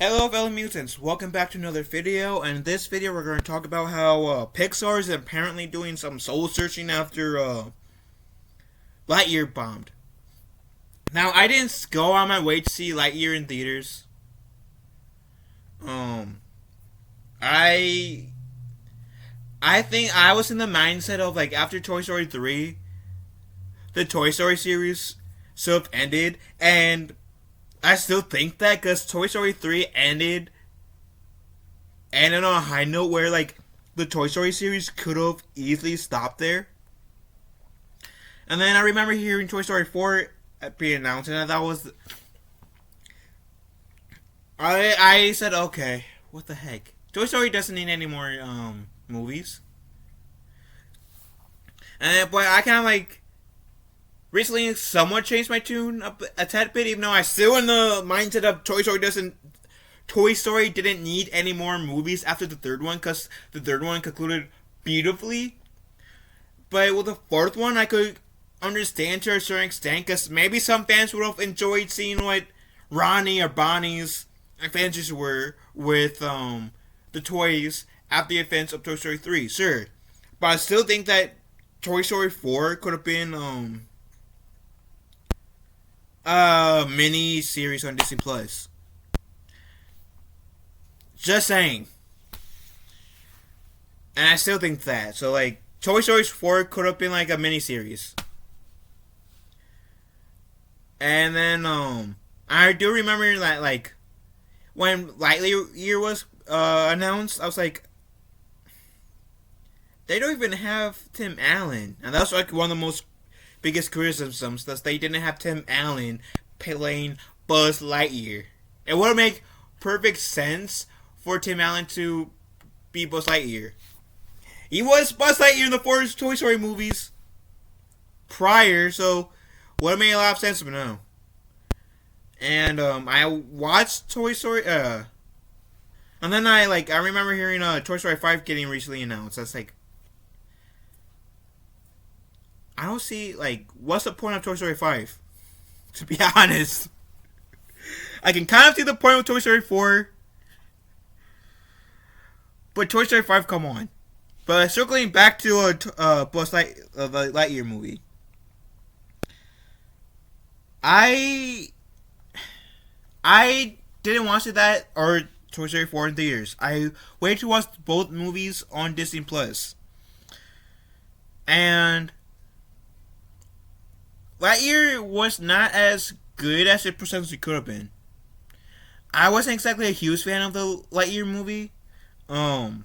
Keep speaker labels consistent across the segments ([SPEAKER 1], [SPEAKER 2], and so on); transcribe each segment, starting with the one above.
[SPEAKER 1] Hello fellow mutants, welcome back to another video, and in this video we're going to talk about how Pixar is apparently doing some soul searching after Lightyear bombed. Now I didn't go on my way to see Lightyear in theaters. Um I I think I was in the mindset of like after Toy Story 3, the Toy Story series sort of ended, and I still think that because Toy Story 3 ended on a high note where like the Toy Story series could have easily stopped there. And then I remember hearing Toy Story 4 being announced, and that was I said okay, what the heck? Toy Story doesn't need any more movies. And but I kind of like recently somewhat changed my tune a tad bit, even though I still in the mindset of Toy Story didn't need any more movies after the third one because the third one concluded beautifully. But with the fourth one, I could understand to a certain extent because maybe some fans would have enjoyed seeing what Ronnie or Bonnie's adventures were with the toys after the events of Toy Story 3. Sure, but I still think that Toy Story 4 could have been a mini series on Disney Plus. Just saying. And I still think that. So like Toy Story 4 could have been like a mini series. And then I do remember that like when Lightyear was announced, I was like, they don't even have Tim Allen, and that's like one of the most biggest criticisms that they didn't have Tim Allen playing Buzz Lightyear. It would make perfect sense for Tim Allen to be Buzz Lightyear. He was Buzz Lightyear in the first Toy Story movies prior, so would have made a lot of sense, but no. And I watched Toy Story, and then I remember hearing Toy Story 5 getting recently announced. That's like, I don't see like what's the point of Toy Story 5? To be honest, I can kind of see the point with Toy Story 4, but Toy Story 5, come on. But circling back to Buzz the Lightyear movie, I didn't watch that or Toy Story 4 in theaters. I waited to watch both movies on Disney Plus, and Lightyear was not as good as it potentially could have been. I wasn't exactly a huge fan of the Lightyear movie. It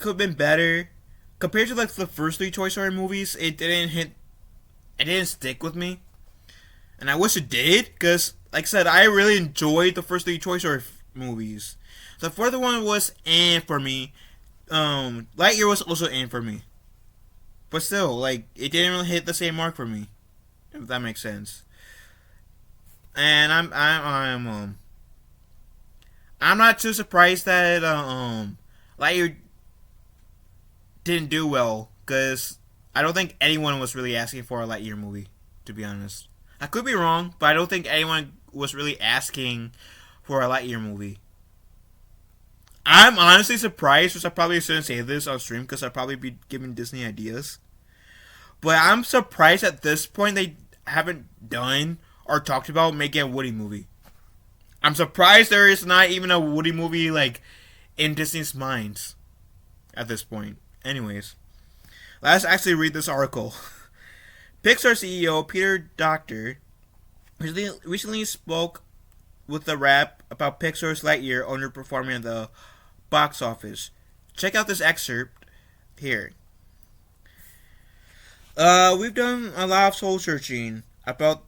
[SPEAKER 1] could have been better compared to like the first three Toy Story movies. It didn't stick with me, and I wish it did because, like I said, I really enjoyed the first three Toy Story movies. The fourth one was for me. Lightyear was also for me. But still, like, it didn't really hit the same mark for me, if that makes sense. And I'm not too surprised that Lightyear didn't do well, because I don't think anyone was really asking for a Lightyear movie, to be honest. I could be wrong, but I don't think anyone was really asking for a Lightyear movie. I'm honestly surprised, which I probably shouldn't say this on stream because I'd probably be giving Disney ideas. But I'm surprised at this point they haven't done or talked about making a Woody movie. I'm surprised there is not even a Woody movie like in Disney's minds at this point. Anyways, let's actually read this article. Pixar CEO Peter Docter recently spoke with the Wrap about Pixar's Lightyear underperforming at the box office. Check out this excerpt here. We've done a lot of soul searching about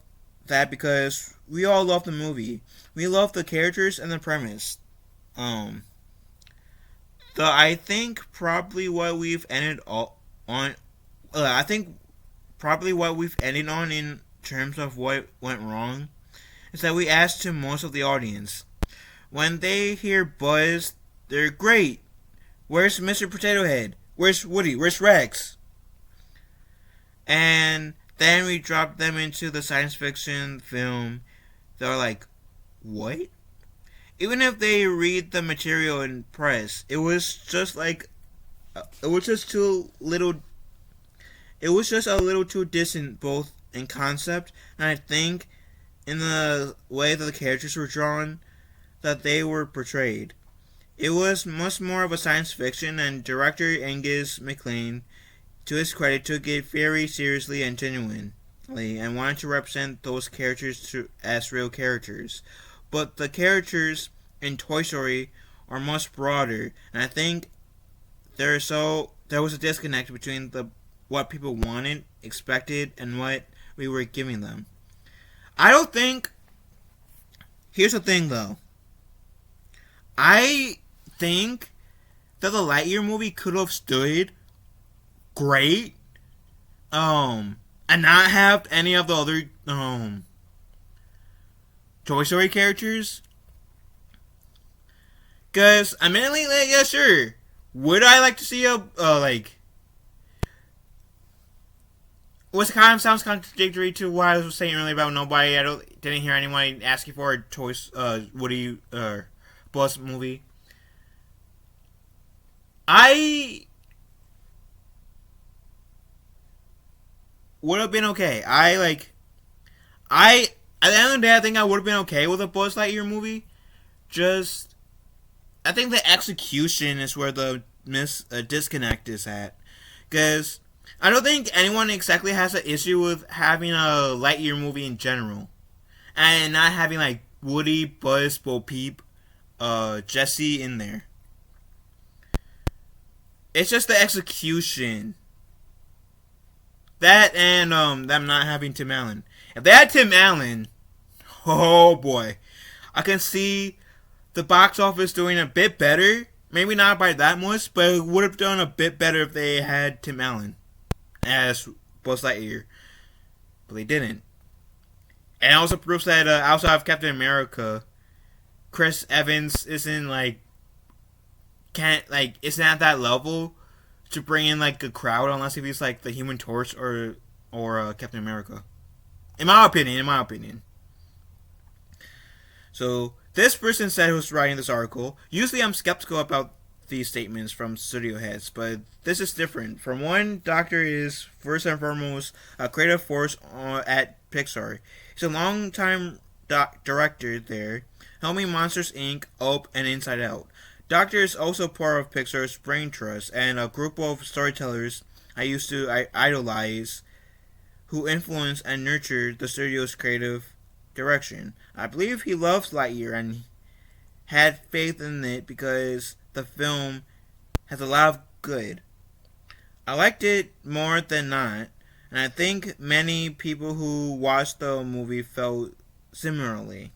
[SPEAKER 1] that because we all love the movie. We love the characters and the premise. I think probably what we've ended on. I think probably what we've ended on in terms of what went wrong is that we asked to most of the audience. When they hear Buzz, they're great. Where's Mr. Potato Head? Where's Woody? Where's Rex? And then we drop them into the science fiction film. They're like, what? Even if they read the material in press, it was just like it was just too little. It was just a little too distant, both in concept and I think in the way that the characters were drawn, that they were portrayed. It was much more of a science fiction, and director Angus MacLean, to his credit, took it very seriously and genuinely, and wanted to represent those characters as real characters. But the characters in Toy Story are much broader, and I think there was a disconnect between the what people wanted, expected, and what we were giving them. I don't think. Here's the thing, though. I think that the Lightyear movie could have stood great, and not have any of the other Toy Story characters. Cause admittedly, like, yeah, sure. Would I like to see a like? Which kind of sounds contradictory to what I was saying earlier about nobody. Didn't hear anyone asking for a Woody Buzz movie. I would have been okay. I at the end of the day, I think I would have been okay with a Buzz Lightyear movie. Just I think the execution is where the disconnect is at, because I don't think anyone exactly has an issue with having a Lightyear movie in general, and not having like Woody, Buzz, Bo Peep, Jesse in there. It's just the execution. That and them not having Tim Allen. If they had Tim Allen, oh boy, I can see the box office doing a bit better. Maybe not by that much, but it would have done a bit better if they had Tim Allen as Buzz Lightyear. But they didn't. And it also proves that outside of Captain America, Chris Evans isn't isn't at that level to bring in like a crowd unless if he's like the Human Torch or Captain America. In my opinion. So this person said who's writing this article, usually I'm skeptical about these statements from studio heads, but this is different. For one, Doctor is first and foremost a creative force at Pixar. He's a long-time director there, helming Monsters Inc., Up, and Inside Out. Doctor is also part of Pixar's Brain Trust and a group of storytellers I used to idolize who influenced and nurtured the studio's creative direction. I believe he loves Lightyear and had faith in it because the film has a lot of good. I liked it more than not, and I think many people who watched the movie felt similarly.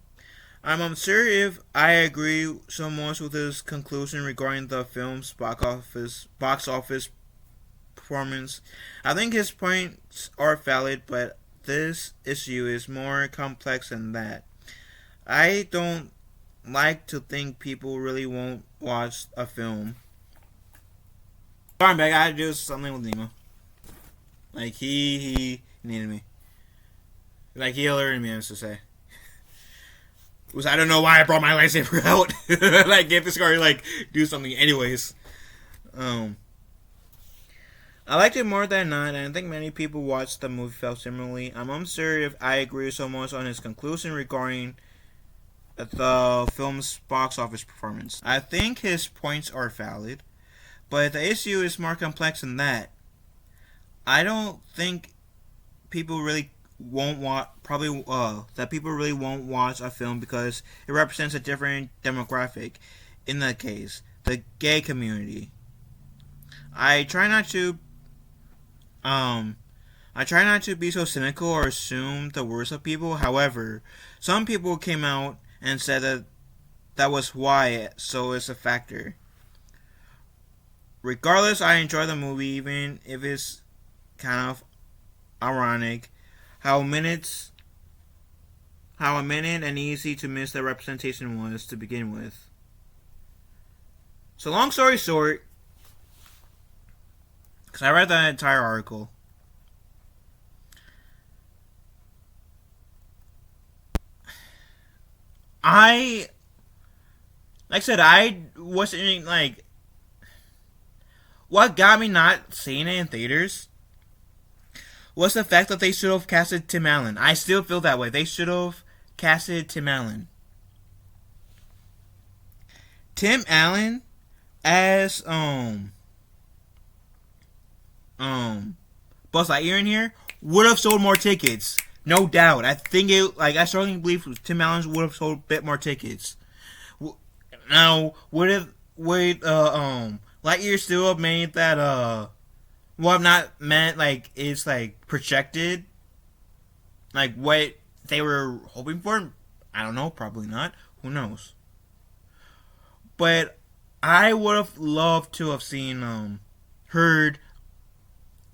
[SPEAKER 1] I'm unsure if I agree so much with his conclusion regarding the film's box office performance. I think his points are valid, but this issue is more complex than that. I don't like to think people really won't watch a film. Sorry, man, I gotta do something with Nemo. Like he needed me. Like he alerted me, I was to say. Which I don't know why I brought my lightsaber out. Like if this guy do something anyways. I liked it more than not, and I think many people watched the movie felt similarly. I'm unsure if I agree so much on his conclusion regarding the film's box office performance. I think his points are valid, but the issue is more complex than that. I don't think people really won't watch that people really won't watch a film because it represents a different demographic. In that case, the gay community. I try not to be so cynical or assume the worst of people. However, some people came out and said that was why, so it's a factor. Regardless, I enjoy the movie even if it's kind of ironic how a minute and easy to miss the representation was to begin with. So long story short, because I read that entire article, I like I said, I wasn't like what got me not seeing it in theaters was the fact that they should have casted Tim Allen. I still feel that way. They should have casted Tim Allen. Tim Allen as Buzz Lightyear in here would have sold more tickets, no doubt. I think it like I strongly believe Tim Allen would have sold a bit more tickets. Now would Lightyear still have made that well I'm not meant like it's like projected like what they were hoping for? I don't know, probably not. Who knows? But I would have loved to have seen heard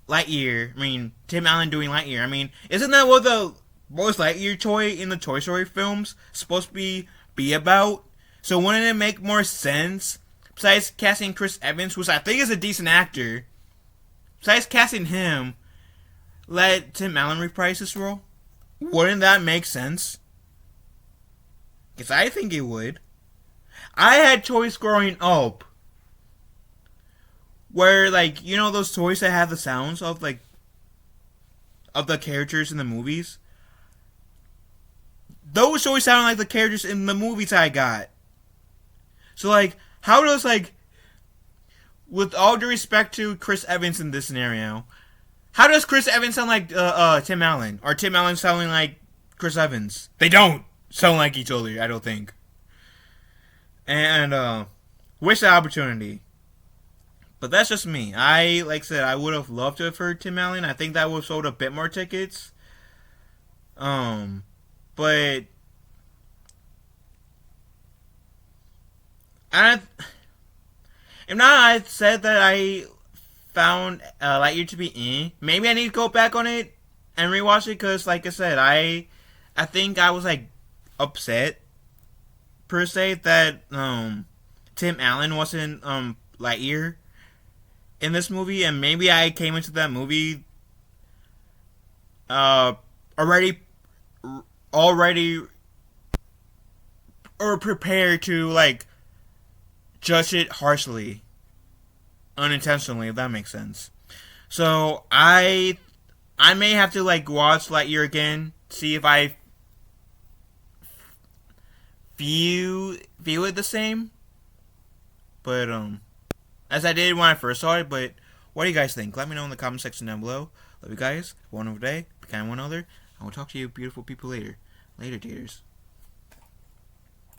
[SPEAKER 1] Lightyear. I mean, Tim Allen doing Lightyear. I mean, isn't that what the Buzz Lightyear toy in the Toy Story films supposed to be about? So wouldn't it make more sense, besides casting Chris Evans, which I think is a decent actor, besides casting him, let Tim Allen reprise this role? Wouldn't that make sense? Because I think it would. I had toys growing up where, like, you know those toys that have the sounds of, like, of the characters in the movies? Those toys sound like the characters in the movies I got. So, like, how does, like, with all due respect to Chris Evans in this scenario, how does Chris Evans sound like Tim Allen? Or Tim Allen sounding like Chris Evans? They don't sound like each other, I don't think. And, wish the opportunity. But that's just me. Like I said, I would have loved to have heard Tim Allen. I think that would have sold a bit more tickets. But if not, I said that I found Lightyear to be maybe I need to go back on it and rewatch it because, like I said, I think I was like upset per se that Tim Allen wasn't Lightyear in this movie, and maybe I came into that movie already or prepared to like judge it harshly, unintentionally, if that makes sense. So I may have to like watch Lightyear again, see if I feel it the same. But as I did when I first saw it. But what do you guys think? Let me know in the comment section down below. Love you guys. One over day, be kind one other. I will talk to you beautiful people later. Later, dears.